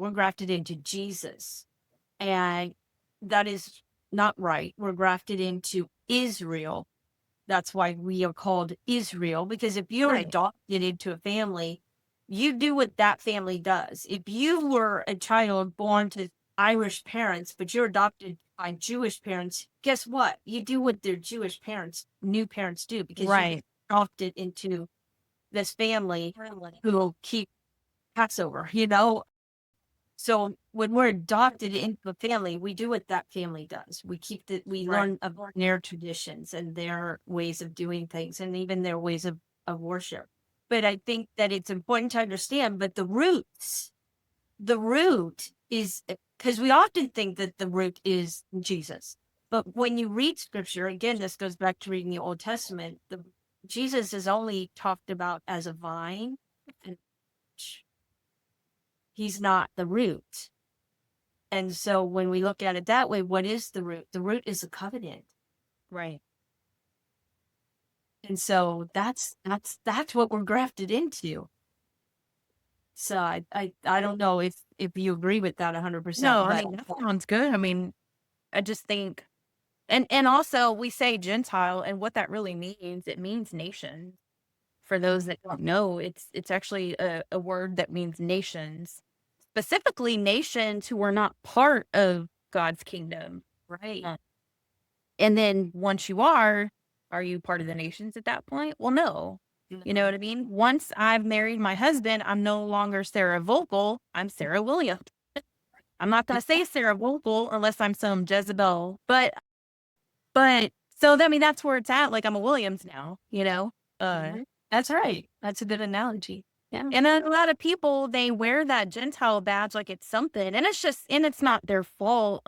We're grafted into Jesus. And that is not right. We're grafted into Israel. That's why we are called Israel, because if you're adopted into a family, you do what that family does. If you were a child born to Irish parents, but you're adopted by Jewish parents, guess what? You do what their Jewish parents, new parents do, because you're adopted into this family who will keep Passover, So when we're adopted into a family, we do what that family does. We learn of their traditions and their ways of doing things and even their ways of worship. But I think that it's important to understand, but the root is, because we often think that the root is Jesus. But when you read scripture, again, this goes back to reading the Old Testament, Jesus is only talked about as a vine, and he's not the root. And so when we look at it that way, what is the root? The root is a covenant. Right. And so that's what we're grafted into. So I don't know if you agree with that 100%. No, I mean, that sounds good. I mean, I just think, and also we say Gentile, and what that really means, it means nation. For those that don't know, it's actually a word that means nations, specifically nations who are not part of God's kingdom. Right. And then once you are you part of the nations at that point? Well, no. You know what I mean? Once I've married my husband, I'm no longer Sarah Vogel. I'm Sarah Williams. I'm not going to say Sarah Vogel unless I'm some Jezebel. But so I mean, that's where it's at. Like, I'm a Williams now, That's right. That's a good analogy. Yeah. And then a lot of people, they wear that Gentile badge like it's something, and it's not their fault.